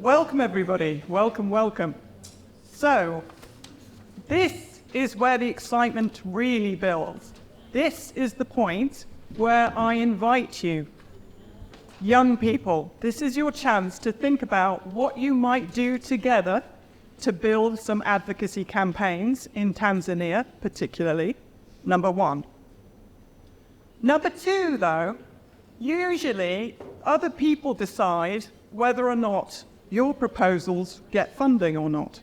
Welcome everybody, welcome, welcome. So, this is where the excitement really builds. This is the point where I invite you, young people, this is your chance to think about what you might do together to build some advocacy campaigns in Tanzania, particularly, number one. Number two, though, usually other people decide whether or not your proposals get funding or not.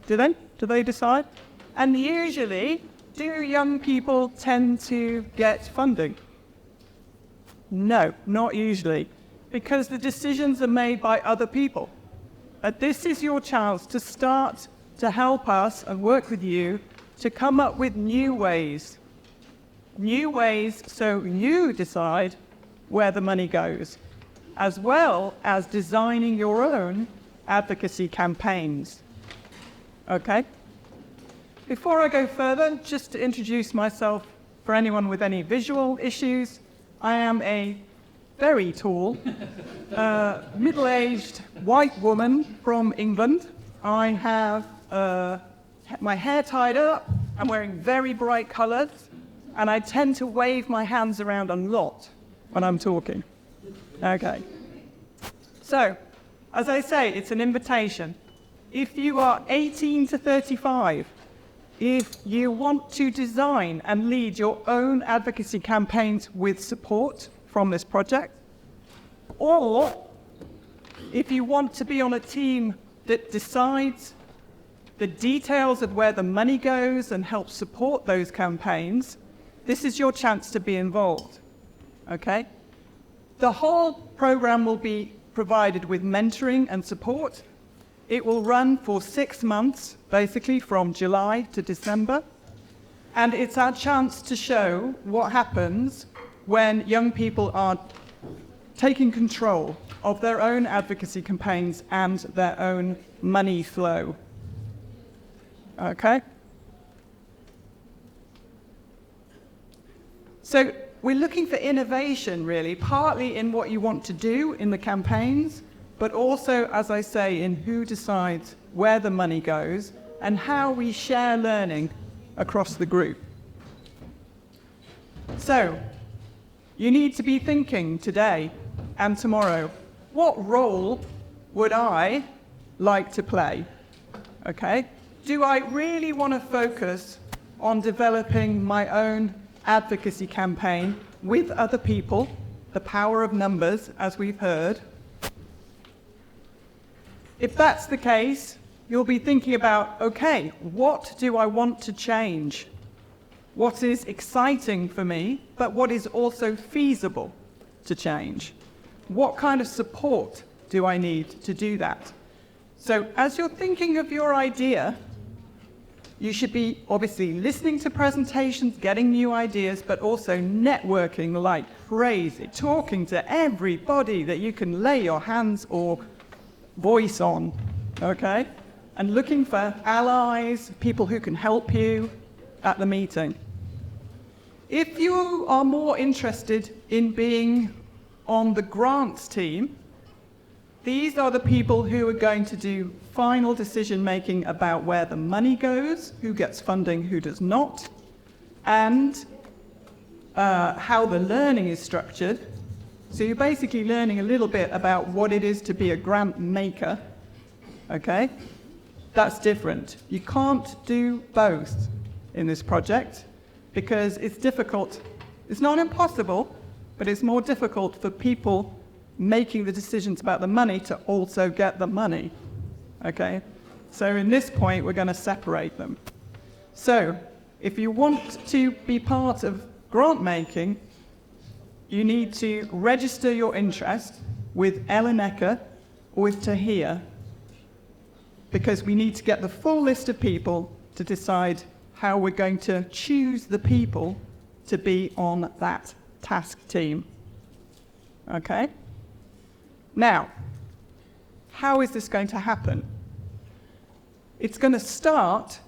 Do they? Do they decide? And usually, do young people tend to get funding? No, not usually, because the decisions are made by other people. But this is your chance to start to help us and work with you to come up with new ways so you decide where the money goes, as well as designing your own advocacy campaigns. Okay? Before I go further, just to introduce myself for anyone with any visual issues, I am a very tall, middle-aged white woman from England. I have my hair tied up, I'm wearing very bright colours, and I tend to wave my hands around a lot when I'm talking. Okay. So, as I say, it's an invitation. If you are 18 to 35, if you want to design and lead your own advocacy campaigns with support from this project, or if you want to be on a team that decides the details of where the money goes and help support those campaigns, this is your chance to be involved. Okay? The whole program will be provided with mentoring and support. It will run for 6 months, basically from July to December. And it's our chance to show what happens when young people are taking control of their own advocacy campaigns and their own money flow. Okay? So we're looking for innovation, really, partly in what you want to do in the campaigns, but also, as I say, in who decides where the money goes and how we share learning across the group. So, you need to be thinking today and tomorrow, what role would I like to play? Okay? Do I really want to focus on developing my own advocacy campaign with other people, the power of numbers, as we've heard? If that's the case, you'll be thinking about, okay, what do I want to change? What is exciting for me, but what is also feasible to change? What kind of support do I need to do that? So as you're thinking of your idea, you should be obviously listening to presentations, getting new ideas, but also networking like crazy, talking to everybody that you can lay your hands or voice on, okay? And looking for allies, people who can help you at the meeting. If you are more interested in being on the grants team, these are the people who are going to do final decision making about where the money goes, who gets funding, who does not, and how the learning is structured. So you're basically learning a little bit about what it is to be a grant maker, okay? That's different. You can't do both in this project because it's difficult. It's not impossible, but it's more difficult for people making the decisions about the money to also get the money, okay? So in this point, we're going to separate them. So if you want to be part of grant making, you need to register your interest with Elineka or with Tahir, because we need to get the full list of people to decide how we're going to choose the people to be on that task team. Okay? Now, how is this going to happen? It's going to start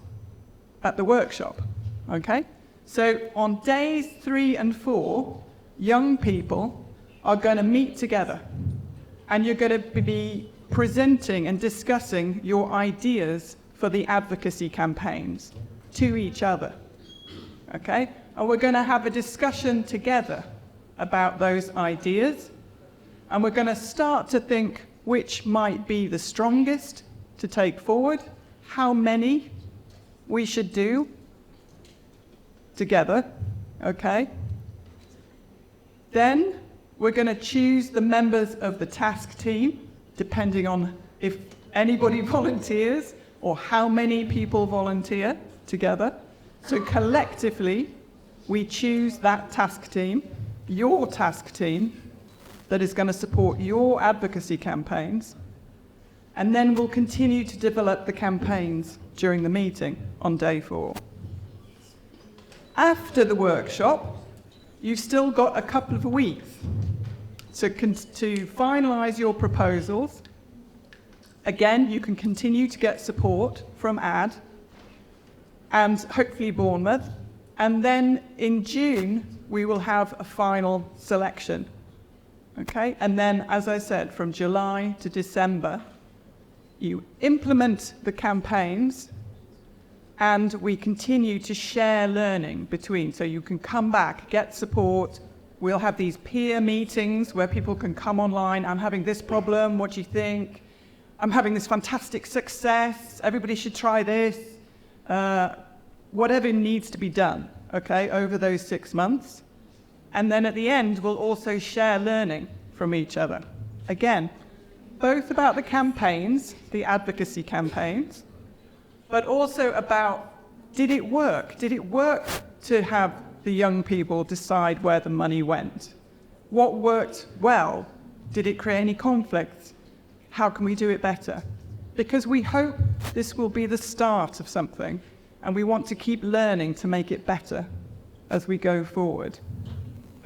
at the workshop, okay? So on days 3 and 4, young people are going to meet together, and you're going to be presenting and discussing your ideas for the advocacy campaigns to each other. Okay? And we're going to have a discussion together about those ideas, and we're going to start to think which might be the strongest to take forward, how many we should do together, okay? Then we're going to choose the members of the task team, depending on if anybody volunteers or how many people volunteer together. So collectively, we choose that task team, your task team, that is going to support your advocacy campaigns. And then we'll continue to develop the campaigns during the meeting on day 4. After the workshop, you've still got a couple of weeks to finalise your proposals. Again, you can continue to get support from AD and hopefully Bournemouth. And then in June, we will have a final selection. Okay? And then, as I said, from July to December, you implement the campaigns, and we continue to share learning between. So you can come back, get support. We'll have these peer meetings where people can come online. I'm having this problem. What do you think? I'm having this fantastic success. Everybody should try this. Whatever needs to be done, okay, over those 6 months. And then at the end, we'll also share learning from each other. Again, both about the campaigns, the advocacy campaigns, but also about, did it work? Did it work to have the young people decide where the money went? What worked well? Did it create any conflicts? How can we do it better? Because we hope this will be the start of something, and we want to keep learning to make it better as we go forward.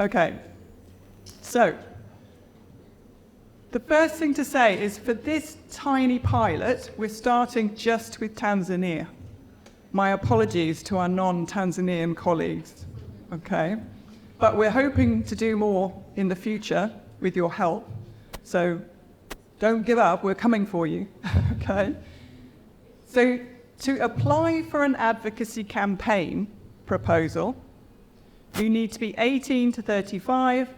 Okay, so the first thing to say is for this tiny pilot, we're starting just with Tanzania. My apologies to our non-Tanzanian colleagues, okay? But we're hoping to do more in the future with your help. So don't give up, we're coming for you, okay? So to apply for an advocacy campaign proposal, you need to be 18 to 35,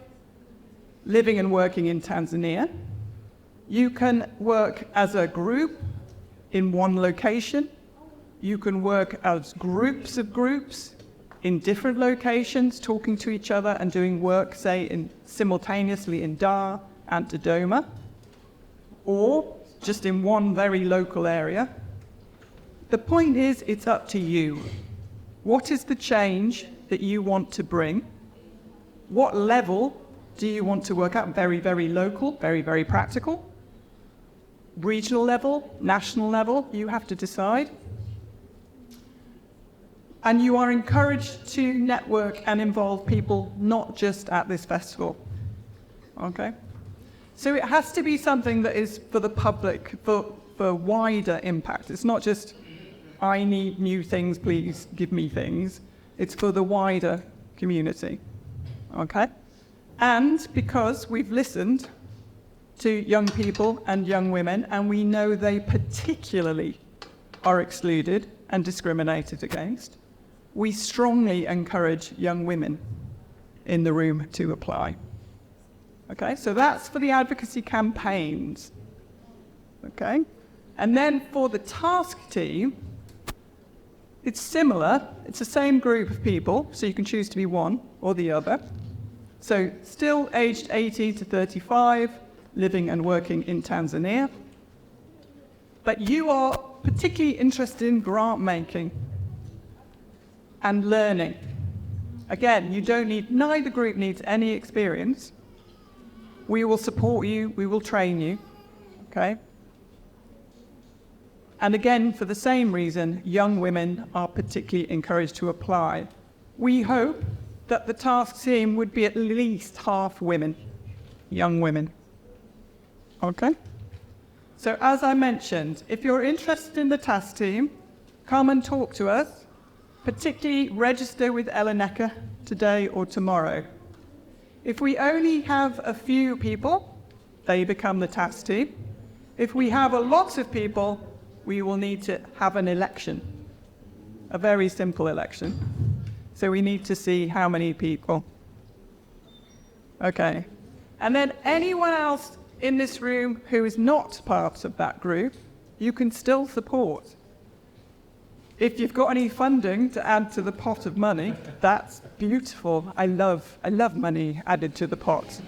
living and working in Tanzania. You can work as a group in one location. You can work as groups of groups in different locations, talking to each other and doing work, say, simultaneously in Dar and Dodoma, or just in one very local area. The point is, it's up to you. What is the change that you want to bring? What level do you want to work at? Very, very local, very, very practical. Regional level, national level, you have to decide. And you are encouraged to network and involve people, not just at this festival. Okay? So it has to be something that is for the public, for wider impact. It's not just, I need new things, please give me things. It's for the wider community, okay? And because we've listened to young people and young women, and we know they particularly are excluded and discriminated against, we strongly encourage young women in the room to apply. Okay, so that's for the advocacy campaigns, okay? And then for the task team, it's similar. It's the same group of people, so you can choose to be one or the other. So still aged 18 to 35, living and working in Tanzania. But you are particularly interested in grant making and learning. Again, neither group needs any experience. We will support you, we will train you, okay? And again, for the same reason, young women are particularly encouraged to apply. We hope that the task team would be at least half women, young women. Okay? So as I mentioned, if you're interested in the task team, come and talk to us, particularly register with Eleneka today or tomorrow. If we only have a few people, they become the task team. If we have a lot of people, we will need to have an election, a very simple election. So we need to see how many people. Okay. And then anyone else in this room who is not part of that group, you can still support. If you've got any funding to add to the pot of money, that's beautiful. I love money added to the pot.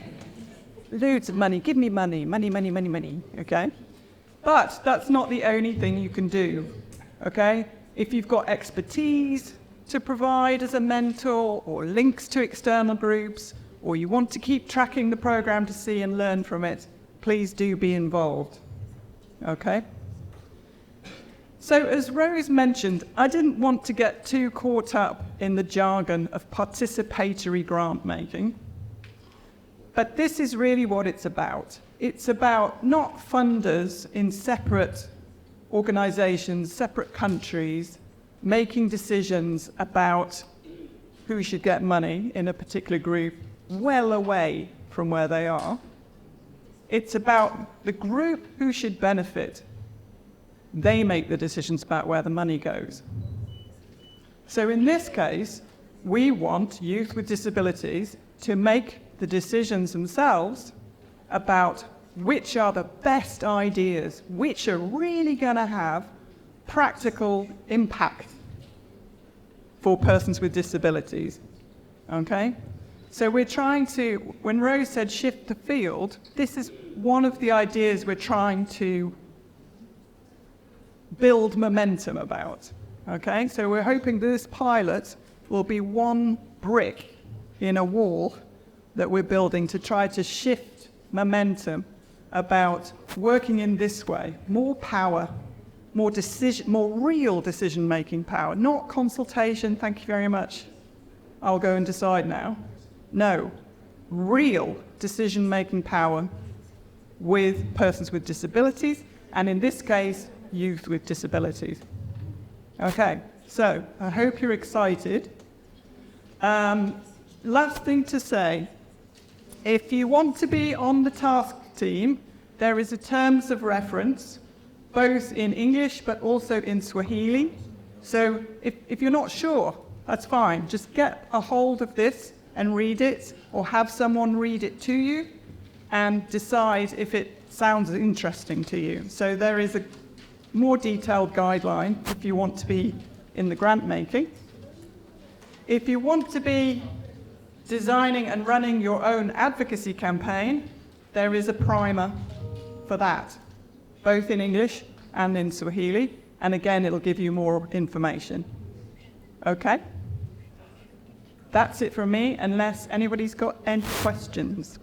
Loads of money. Give me money. Money. Okay? But that's not the only thing you can do. Okay? If you've got expertise to provide as a mentor or links to external groups, or you want to keep tracking the program to see and learn from it, please do be involved. Okay? So as Rose mentioned, I didn't want to get too caught up in the jargon of participatory grant making. But this is really what it's about. It's about not funders in separate organizations, separate countries, making decisions about who should get money in a particular group well away from where they are. It's about the group who should benefit. They make the decisions about where the money goes. So in this case, we want youth with disabilities to make the decisions themselves about which are the best ideas, which are really going to have practical impact for persons with disabilities. Okay? So we're trying to, when Rose said shift the field, this is one of the ideas we're trying to build momentum about. Okay? So we're hoping this pilot will be one brick in a wall that we're building to try to shift momentum about working in this way. More power, more real decision-making power, not consultation, thank you very much, I'll go and decide now. No, real decision-making power with persons with disabilities, and in this case, youth with disabilities. Okay, so I hope you're excited. Last thing to say, if you want to be on the task team, there is a terms of reference, both in English but also in Swahili. So if you're not sure, that's fine. Just get a hold of this and read it, or have someone read it to you and decide if it sounds interesting to you. So there is a more detailed guideline if you want to be in the grant making. If you want to be designing and running your own advocacy campaign, there is a primer for that, both in English and in Swahili, and again, it'll give you more information. Okay? That's it from me, unless anybody's got any questions.